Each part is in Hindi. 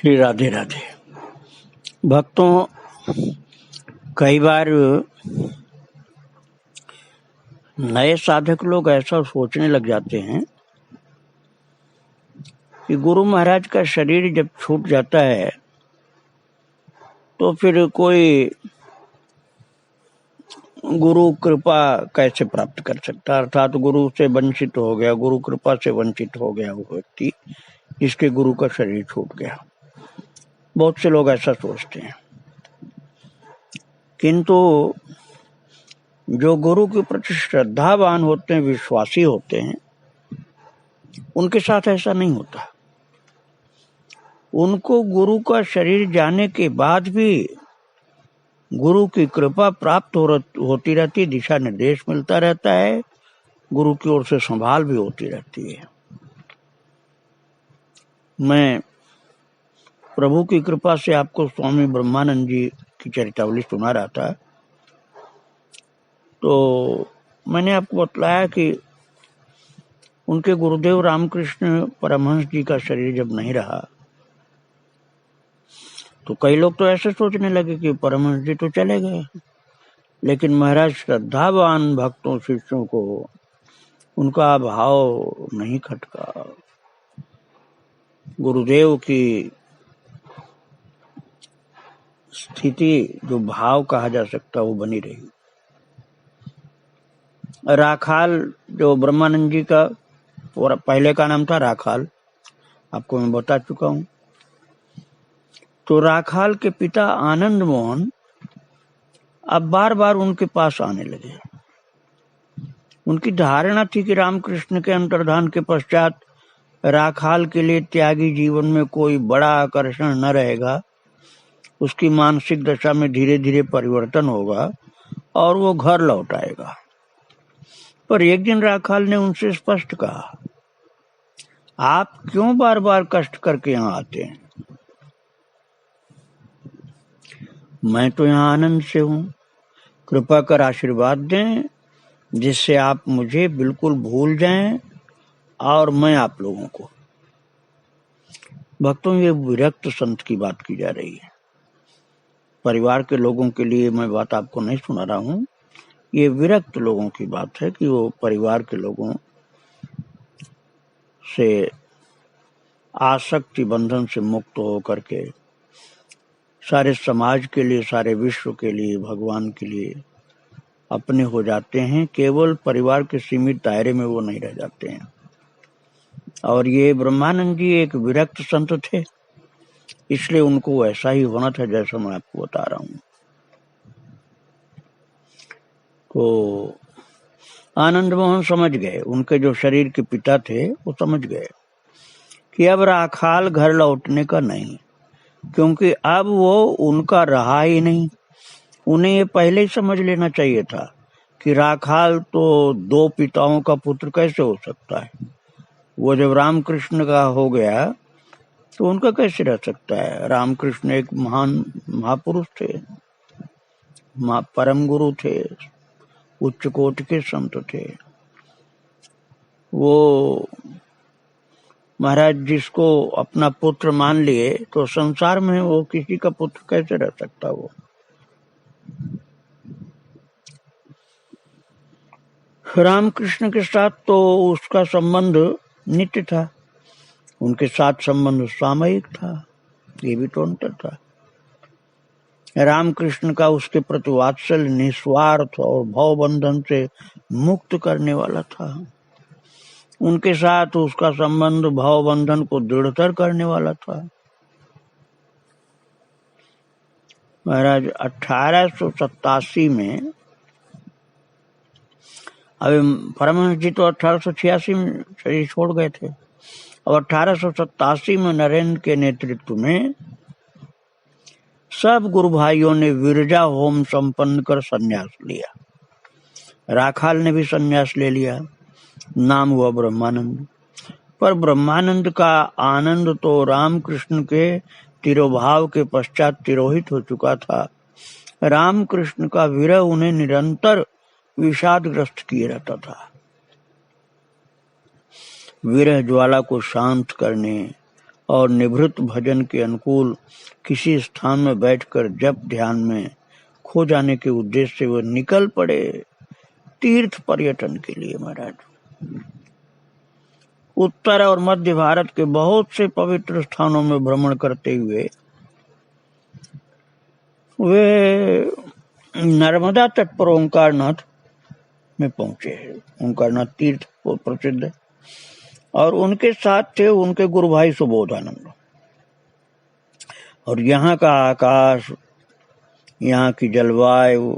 श्री राधे राधे। भक्तों, कई बार नए साधक लोग ऐसा सोचने लग जाते हैं कि गुरु महाराज का शरीर जब छूट जाता है तो फिर कोई गुरु कृपा कैसे प्राप्त कर सकता है, अर्थात गुरु से वंचित हो गया, गुरु कृपा से वंचित हो गया वो व्यक्ति, इसके गुरु का शरीर छूट गया। बहुत से लोग ऐसा सोचते हैं, किंतु जो गुरु के प्रति श्रद्धावान होते हैं, विश्वासी होते हैं, उनके साथ ऐसा नहीं होता। उनको गुरु का शरीर जाने के बाद भी गुरु की कृपा प्राप्त होती रहती है, दिशा निर्देश मिलता रहता है, गुरु की ओर से संभाल भी होती रहती है। मैं प्रभु की कृपा से आपको स्वामी ब्रह्मानंद जी की चरितावली सुना रहा था, तो मैंने आपको बतलाया कि उनके गुरुदेव रामकृष्ण परमहंस जी का शरीर जब नहीं रहा तो कई लोग तो ऐसे सोचने लगे कि परमहंस जी तो चले गए, लेकिन महाराज श्रद्धावान भक्तों शिष्यों को उनका भाव नहीं खटका। गुरुदेव की स्थिति जो भाव कहा जा सकता वो बनी रही। राखाल, जो ब्रह्मानंद जी का पहले का नाम था राखाल, आपको मैं बता चुका हूं। तो राखाल के पिता आनंद मोहन अब बार बार उनके पास आने लगे। उनकी धारणा थी कि रामकृष्ण के अंतर्धान के पश्चात राखाल के लिए त्यागी जीवन में कोई बड़ा आकर्षण न रहेगा, उसकी मानसिक दशा में धीरे धीरे परिवर्तन होगा और वो घर लौट आएगा। पर एक दिन राखाल ने उनसे स्पष्ट कहा, आप क्यों बार बार कष्ट करके यहाँ आते हैं? मैं तो यहाँ आनंद से हूँ, कृपा कर आशीर्वाद दें जिससे आप मुझे बिल्कुल भूल जाएं और मैं आप लोगों को। भक्तों, ये विरक्त संत की बात की जा रही है। परिवार के लोगों के लिए मैं बात आपको नहीं सुना रहा हूँ, ये विरक्त लोगों की बात है कि वो परिवार के लोगों से आसक्ति बंधन से मुक्त होकर के सारे समाज के लिए, सारे विश्व के लिए, भगवान के लिए अपने हो जाते हैं। केवल परिवार के सीमित दायरे में वो नहीं रह जाते हैं। और ये ब्रह्मानंद जी एक विरक्त संत थे, इसलिए उनको ऐसा ही होना था जैसा मैं आपको बता रहा हूँ। तो आनंद मोहन समझ गए, उनके जो शरीर के पिता थे वो समझ गए कि अब राखाल घर लौटने का नहीं, क्योंकि अब वो उनका रहा ही नहीं। उन्हें ये पहले ही समझ लेना चाहिए था कि राखाल तो दो पिताओं का पुत्र कैसे हो सकता है। वो जब रामकृष्ण का हो गया तो उनका कैसे रह सकता है। रामकृष्ण एक महान महापुरुष थे, परम गुरु थे, उच्च कोटि के संत थे। वो महाराज जिसको अपना पुत्र मान लिए तो संसार में वो किसी का पुत्र कैसे रह सकता। वो रामकृष्ण के साथ तो उसका संबंध नित्य था, उनके साथ संबंध सामयिक था, ये भी तो अंतर था। रामकृष्ण का उसके प्रति वात्सल्य निस्वार्थ और भवबंधन से मुक्त करने वाला था। उनके साथ उसका संबंध भवबंधन को दृढ़तर करने वाला था। महाराज 1887 में, अभी परमहंस जी तो 1886 में शरीर छोड़ गए थे, और 1887 में नरेंद्र के नेतृत्व में सब गुरु भाइयों ने विरजा होम संपन्न कर संन्यास लिया। राखाल ने भी संन्यास ले लिया, नाम हुआ ब्रह्मानंद। पर ब्रह्मानंद का आनंद तो रामकृष्ण के तिरोभाव के पश्चात तिरोहित हो चुका था। रामकृष्ण का विरह उन्हें निरंतर विषादग्रस्त किए रहता था। विरह ज्वाला को शांत करने और निभृत भजन के अनुकूल किसी स्थान में बैठकर जप ध्यान में खो जाने के उद्देश्य से वह निकल पड़े तीर्थ पर्यटन के लिए। महाराज, उत्तर और मध्य भारत के बहुत से पवित्र स्थानों में भ्रमण करते हुए वे नर्मदा तट पर ओंकारनाथ में पहुंचे। ओंकारनाथ तीर्थ प्रसिद्ध है। और उनके साथ थे उनके गुरु भाई सुबोधानंद। और यहाँ का आकाश, यहाँ की जलवायु,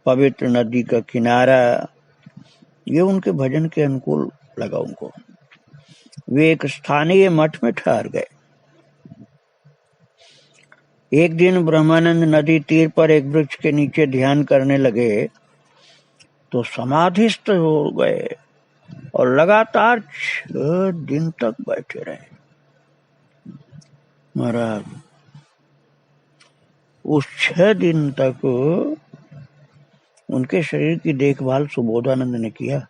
पवित्र नदी का किनारा, ये उनके भजन के अनुकूल लगा उनको। वे एक स्थानीय मठ में ठहर गए। एक दिन ब्रह्मानंद नदी तीर पर एक वृक्ष के नीचे ध्यान करने लगे तो समाधिस्थ हो गए और लगातार 6 दिन तक बैठे रहे। महाराज, उस 6 दिन तक उनके शरीर की देखभाल सुबोधानंद ने किया।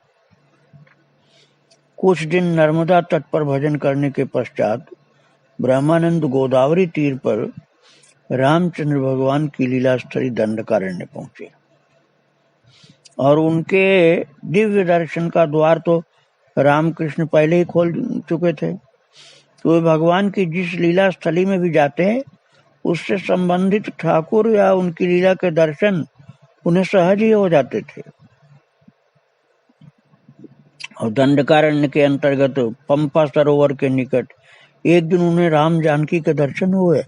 कुछ दिन नर्मदा तट पर भजन करने के पश्चात ब्रह्मानंद गोदावरी तीर पर रामचंद्र भगवान की लीलास्थली दंडकारण्य पहुंचे। और उनके दिव्य दर्शन का द्वार तो रामकृष्ण पहले ही खोल चुके थे। तो वे भगवान की जिस लीला स्थली में भी जाते हैं, उससे संबंधित ठाकुर या उनकी लीला के दर्शन उन्हें सहज ही हो जाते थे। और दंडकारण्य के अंतर्गत पंपा सरोवर के निकट एक दिन उन्हें राम जानकी के दर्शन हुए।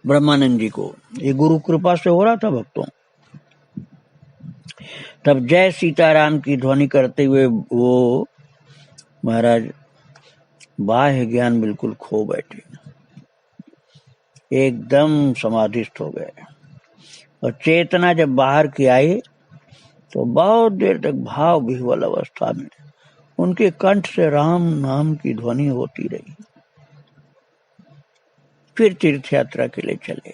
ब्रह्मानंद जी को ये गुरु कृपा से हो रहा था भक्तों। तब जय सीताराम की ध्वनि करते हुए वो महाराज बाह्य ज्ञान बिल्कुल खो बैठे, एकदम समाधिस्थ हो गए। और चेतना जब बाहर की आई तो बहुत देर तक भाव विह्वल अवस्था में उनके कंठ से राम नाम की ध्वनि होती रही। फिर तीर्थ यात्रा के लिए चले।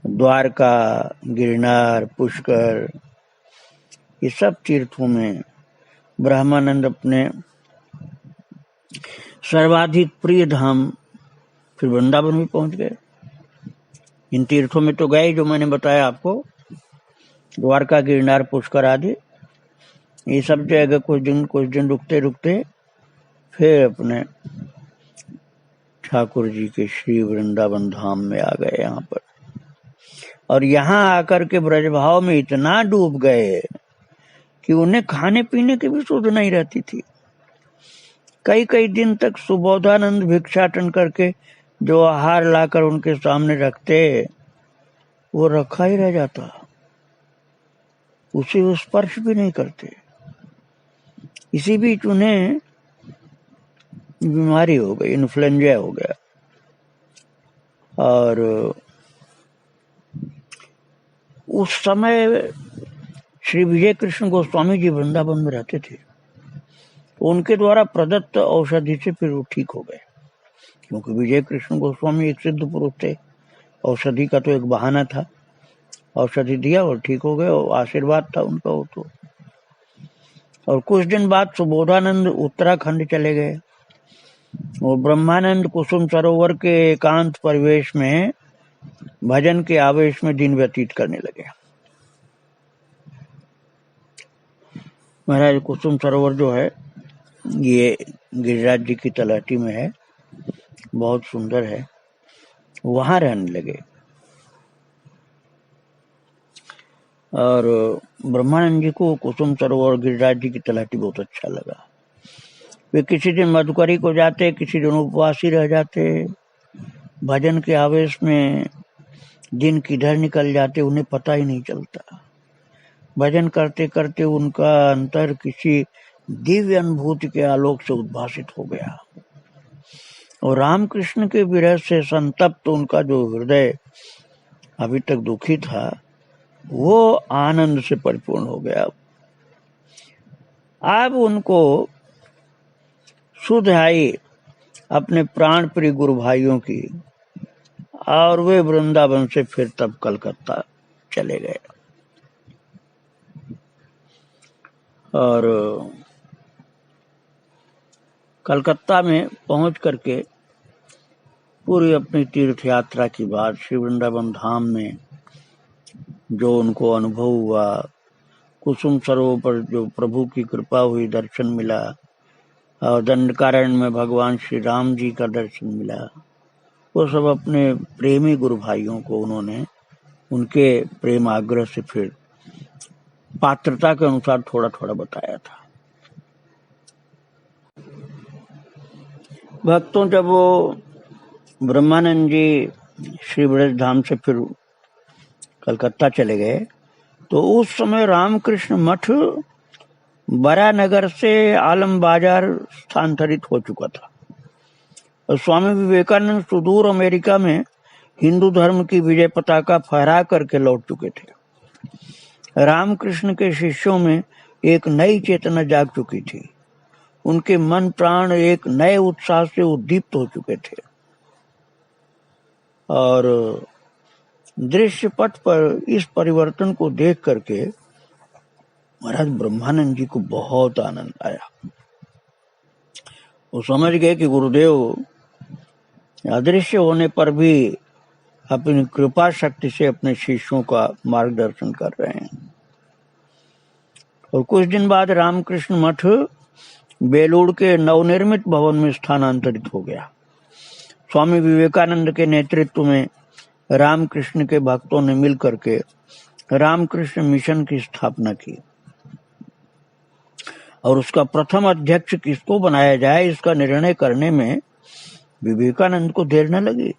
द्वारका, गिरनार, पुष्कर, ये सब तीर्थों में ब्रह्मानंद अपने सर्वाधिक प्रिय धाम फिर वृंदावन भी पहुंच गए। इन तीर्थों में तो गए जो मैंने बताया आपको, द्वारका, गिरनार, पुष्कर आदि, ये सब जगह कुछ दिन रुकते रुकते फिर अपने ठाकुर जी के श्री वृंदावन धाम में आ गए यहाँ पर। और यहाँ आकर के ब्रजभाव में इतना डूब गए कि उन्हें खाने पीने की भी सुध नहीं रहती थी। कई कई दिन तक सुबोधानंद भिक्षाटन करके जो आहार लाकर उनके सामने रखते, वो रखा ही रह जाता, उसे स्पर्श भी नहीं करते। इसी बीच उन्हें बीमारी हो गई, इन्फ्लुएंजा हो गया। और उस समय श्री विजय कृष्ण गोस्वामी जी वृंदावन में रहते थे। उनके द्वारा प्रदत्त औषधि से फिर वो ठीक हो गए, क्योंकि विजय कृष्ण गोस्वामी एक सिद्ध पुरुष थे। औषधि का तो एक बहाना था, औषधि दिया और ठीक हो गए, और आशीर्वाद था उनका वो तो। और कुछ दिन बाद सुबोधानंद उत्तराखंड चले गए। वो ब्रह्मानंद कुसुम सरोवर के एकांत परिवेश में भजन के आवेश में दिन व्यतीत करने लगे। महाराज, कुसुम सरोवर जो है ये गिरिराज जी की तलहटी में है, बहुत सुंदर है। वहां रहने लगे। और ब्रह्मानंद जी को कुसुम सरोवर गिरिराज जी की तलहटी बहुत अच्छा लगा। वे किसी दिन मधुकरी को जाते, किसी दिन उपवासी रह जाते। भजन के आवेश में दिन किधर निकल जाते उन्हें पता ही नहीं चलता। भजन करते करते उनका अंतर किसी दिव्य अनुभूति के आलोक से उद्भासित हो गया। और रामकृष्ण के विरह से संतप्त उनका जो हृदय अभी तक दुखी था, वो आनंद से परिपूर्ण हो गया। अब उनको सुध आई अपने प्राण प्रिय गुरु भाइयों की, और वे वृंदावन से फिर तब कलकत्ता चले गए। और कलकत्ता में पहुंच करके पूरी अपनी तीर्थ यात्रा की बात श्री वृंदावन धाम में जो उनको अनुभव हुआ, कुसुम सरोवर पर जो प्रभु की कृपा हुई, दर्शन मिला, और दंडकारण्य में भगवान श्री राम जी का दर्शन मिला, वो सब अपने प्रेमी गुरु भाइयों को उन्होंने उनके प्रेम आग्रह से फिर पात्रता के अनुसार थोड़ा थोड़ा बताया था। भक्तों, जब वो ब्रह्मानंद जी श्री ब्रज धाम से फिर कलकत्ता चले गए तो उस समय रामकृष्ण मठ बरानगर से आलम बाजार स्थानांतरित हो चुका था और स्वामी विवेकानंद सुदूर अमेरिका में हिंदू धर्म की विजय पताका फहरा करके लौट चुके थे। रामकृष्ण के शिष्यों में एक नई चेतना जाग चुकी थी। उनके मन प्राण एक नए उत्साह से उद्दीप्त हो चुके थे और दृश्य पट पर इस परिवर्तन को देख करके महाराज ब्रह्मानंद जी को बहुत आनंद आया। वो समझ गए कि गुरुदेव अदृश्य होने पर भी अपनी कृपा शक्ति से अपने शिष्यों का मार्गदर्शन कर रहे हैं। और कुछ दिन बाद रामकृष्ण मठ बेलूर के नवनिर्मित भवन में स्थानांतरित हो गया। स्वामी विवेकानंद के नेतृत्व में रामकृष्ण के भक्तों ने मिलकर के रामकृष्ण मिशन की स्थापना की और उसका प्रथम अध्यक्ष किसको बनाया जाए इसका निर्णय करने में विवेकानंद को देर न लगी।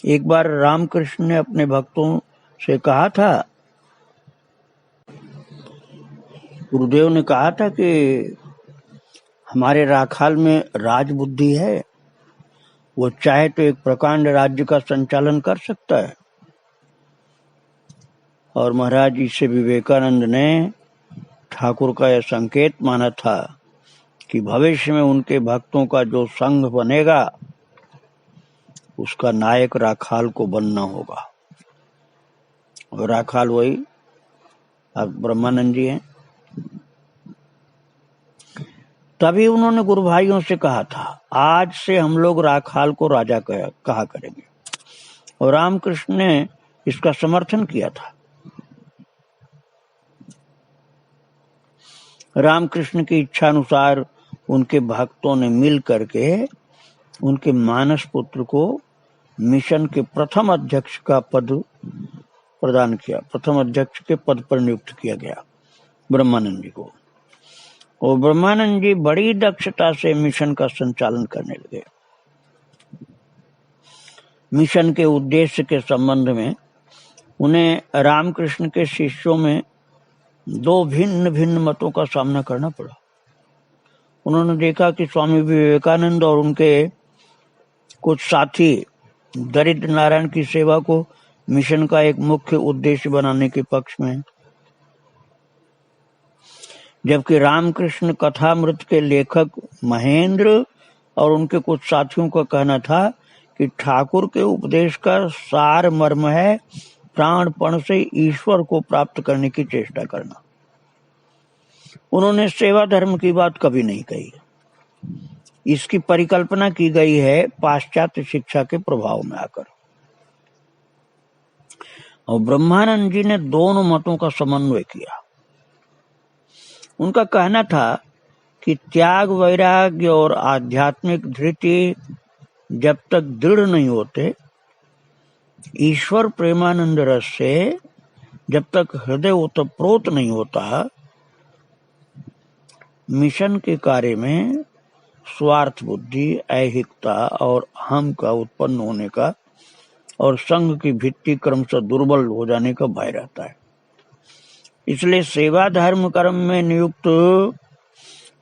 एक बार रामकृष्ण ने अपने भक्तों से कहा था, गुरुदेव ने कहा था कि हमारे राखाल में राज बुद्धि है, वो चाहे तो एक प्रकांड राज्य का संचालन कर सकता है। और महाराज जी से विवेकानंद ने ठाकुर का यह संकेत माना था कि भविष्य में उनके भक्तों का जो संघ बनेगा उसका नायक राखाल को बनना होगा। और राखाल वही अब ब्रह्मानंद जी हैं। तभी उन्होंने गुरु भाइयों से कहा था, आज से हम लोग राखाल को राजा कहा करेंगे। और रामकृष्ण ने इसका समर्थन किया था। रामकृष्ण की इच्छा अनुसार उनके भक्तों ने मिल करके उनके मानस पुत्र को मिशन के प्रथम अध्यक्ष का पद प्रदान किया। प्रथम अध्यक्ष के पद पर नियुक्त किया गया ब्रह्मानंद जी को। और ब्रह्मानंद जी बड़ी दक्षता से मिशन का संचालन करने लगे। मिशन के उद्देश्य के संबंध में उन्हें रामकृष्ण के शिष्यों में दो भिन्न भिन्न मतों का सामना करना पड़ा। उन्होंने देखा कि स्वामी विवेकानंद और उनके कुछ साथी दरिद्र नारायण की सेवा को मिशन का एक मुख्य उद्देश्य बनाने के पक्ष में, जबकि रामकृष्ण कथामृत के लेखक महेंद्र और उनके कुछ साथियों का कहना था कि ठाकुर के उपदेश का सार मर्म है प्राणपण से ईश्वर को प्राप्त करने की चेष्टा करना। उन्होंने सेवा धर्म की बात कभी नहीं कही। इसकी परिकल्पना की गई है पाश्चात्य शिक्षा के प्रभाव में आकर। और ब्रह्मानंद जी ने दोनों मतों का समन्वय किया। उनका कहना था कि त्याग, वैराग्य और आध्यात्मिक धृति जब तक दृढ़ नहीं होते, ईश्वर प्रेमानंद रस से जब तक हृदय ओतप्रोत नहीं होता, मिशन के कार्य में स्वार्थ बुद्धि, ऐहिकता और अहम का उत्पन्न होने का और संघ की भित्ति क्रमशः दुर्बल हो जाने का भय रहता है। इसलिए सेवा धर्म कर्म में नियुक्त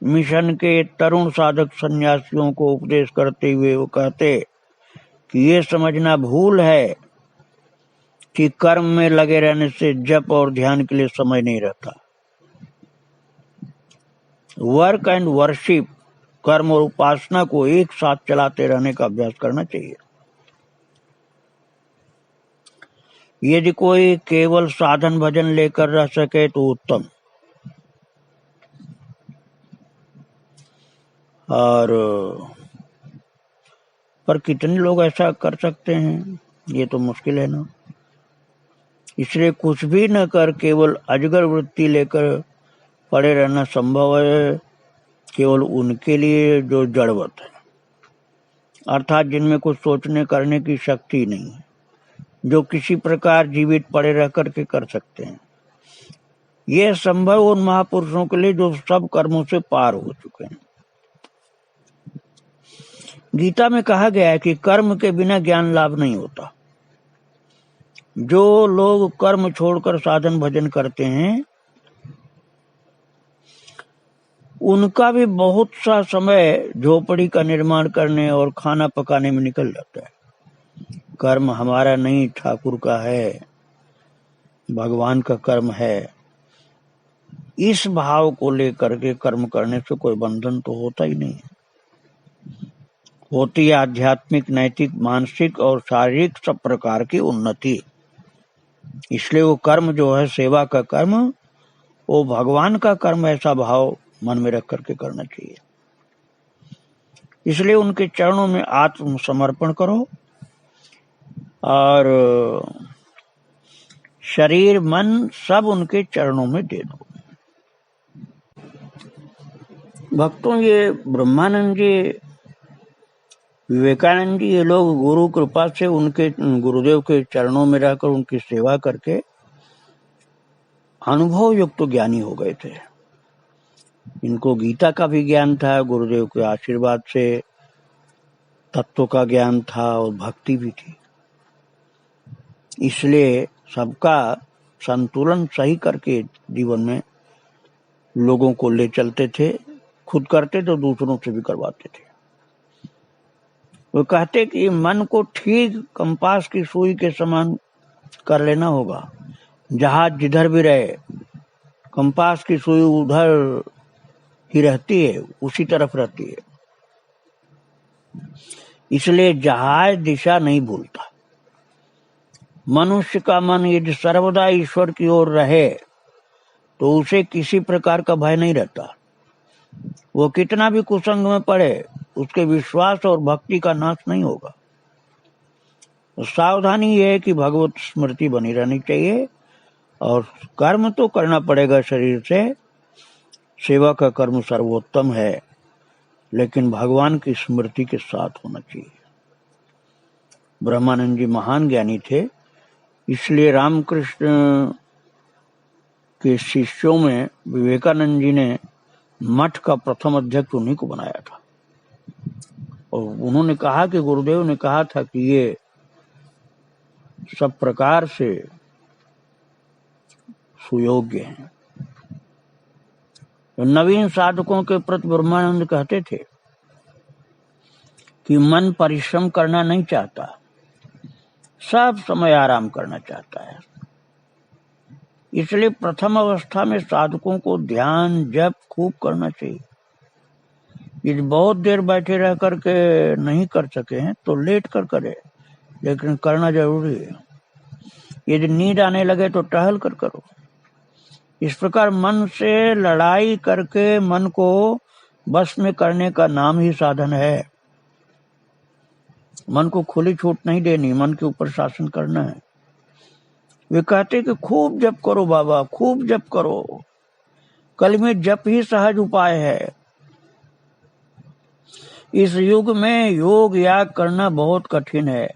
मिशन के तरुण साधक सन्यासियों को उपदेश करते हुए वो कहते कि ये समझना भूल है कि कर्म में लगे रहने से जप और ध्यान के लिए समय नहीं रहता। वर्क एंड वर्शिप, कर्म और उपासना को एक साथ चलाते रहने का अभ्यास करना चाहिए। यदि कोई केवल साधन भजन लेकर रह सके तो उत्तम। और पर कितने लोग ऐसा कर सकते हैं, ये तो मुश्किल है ना। इसलिए कुछ भी न कर केवल अजगर वृत्ति लेकर पड़े रहना संभव है केवल उनके लिए जो जड़वत है, अर्थात जिनमें कुछ सोचने करने की शक्ति नहीं है, जो किसी प्रकार जीवित पड़े रह करके कर सकते हैं। यह संभव उन महापुरुषों के लिए जो सब कर्मों से पार हो चुके हैं। गीता में कहा गया है कि कर्म के बिना ज्ञान लाभ नहीं होता। जो लोग कर्म छोड़कर साधन भजन करते हैं उनका भी बहुत सा समय झोपड़ी का निर्माण करने और खाना पकाने में निकल जाता है। कर्म हमारा नहीं, ठाकुर का है, भगवान का कर्म है। इस भाव को लेकर के कर्म करने से कोई बंधन तो होता ही नहीं है। होती है आध्यात्मिक, नैतिक, मानसिक और शारीरिक सब प्रकार की उन्नति। इसलिए वो कर्म जो है सेवा का कर्म, वो भगवान का कर्म, ऐसा भाव मन में रख करके करना चाहिए। इसलिए उनके चरणों में आत्मसमर्पण करो और शरीर मन सब उनके चरणों में दे दो। भक्तों, ये ब्रह्मानंद जी, विवेकानंद जी, ये लोग गुरु कृपा से उनके गुरुदेव के चरणों में रहकर उनकी सेवा करके अनुभव युक्त ज्ञानी हो गए थे। इनको गीता का भी ज्ञान था, गुरुदेव के आशीर्वाद से तत्व का ज्ञान था और भक्ति भी थी। इसलिए सबका संतुलन सही करके जीवन में लोगों को ले चलते थे। खुद करते तो दूसरों से भी करवाते थे। वो कहते कि मन को ठीक कंपास की सुई के समान कर लेना होगा। जहाज जिधर भी रहे, कंपास की सुई उधर ही रहती है, उसी तरफ रहती है। इसलिए जहाज दिशा नहीं भूलता। मनुष्य का मन यदि सर्वदा ईश्वर की ओर रहे तो उसे किसी प्रकार का भय नहीं रहता। वो कितना भी कुसंग में पड़े, उसके विश्वास और भक्ति का नाश नहीं होगा। तो सावधानी यह है कि भगवत स्मृति बनी रहनी चाहिए और कर्म तो करना पड़ेगा शरीर से। सेवा का कर्म सर्वोत्तम है, लेकिन भगवान की स्मृति के साथ होना चाहिए। ब्रह्मानंद जी महान ज्ञानी थे, इसलिए रामकृष्ण के शिष्यों में विवेकानंद जी ने मठ का प्रथम अध्यक्ष उन्हीं को बनाया था। और उन्होंने कहा कि गुरुदेव ने कहा था कि ये सब प्रकार से सुयोग्य हैं। तो नवीन साधकों के प्रति ब्रह्मानंद कहते थे कि मन परिश्रम करना नहीं चाहता, सब समय आराम करना चाहता है। इसलिए प्रथम अवस्था में साधकों को ध्यान जप खूब करना चाहिए। यदि बहुत देर बैठे रह करके नहीं कर सके हैं तो लेट कर करे, लेकिन करना जरूरी है। यदि नींद आने लगे तो टहल कर करो। इस प्रकार मन से लड़ाई करके मन को बस में करने का नाम ही साधन है। मन को खुली छूट नहीं देनी, मन के ऊपर शासन करना है। वे कहते कि खूब जप करो बाबा, खूब जप करो। कल में जप ही सहज उपाय है। इस युग में योग याग करना बहुत कठिन है।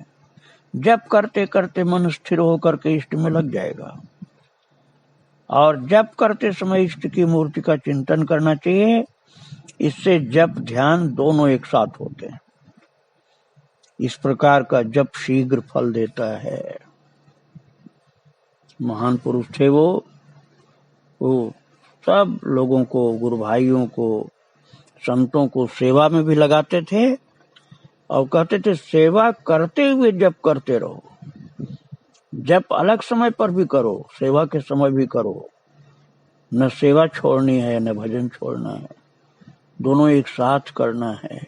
जप करते करते मन स्थिर होकर के इष्ट में लग जाएगा। और जप करते समय इष्ट की मूर्ति का चिंतन करना चाहिए। इससे जप ध्यान दोनों एक साथ होते हैं। इस प्रकार का जप शीघ्र फल देता है। महान पुरुष थे वो सब लोगों को, गुरु भाइयों को, संतों को सेवा में भी लगाते थे और कहते थे सेवा करते हुए जप करते रहो। जप अलग समय पर भी करो, सेवा के समय भी करो। न सेवा छोड़नी है न भजन छोड़ना है, दोनों एक साथ करना है,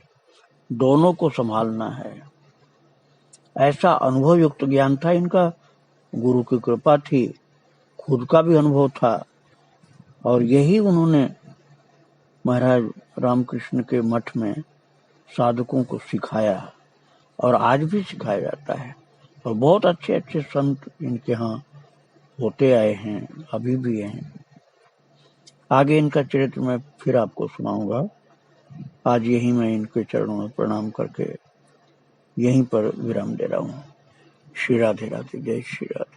दोनों को संभालना है। ऐसा अनुभव युक्त ज्ञान था इनका। गुरु की कृपा थी, खुद का भी अनुभव था और यही उन्होंने महाराज रामकृष्ण के मठ में साधकों को सिखाया और आज भी सिखाया जाता है। और बहुत अच्छे अच्छे संत इनके यहाँ होते आए हैं, अभी भी हैं। आगे इनका चरित्र मैं फिर आपको सुनाऊंगा। आज यहीं मैं इनके चरणों में प्रणाम करके यहीं पर विराम दे रहा हूँ। श्री राधे राधे, जय श्री राधे।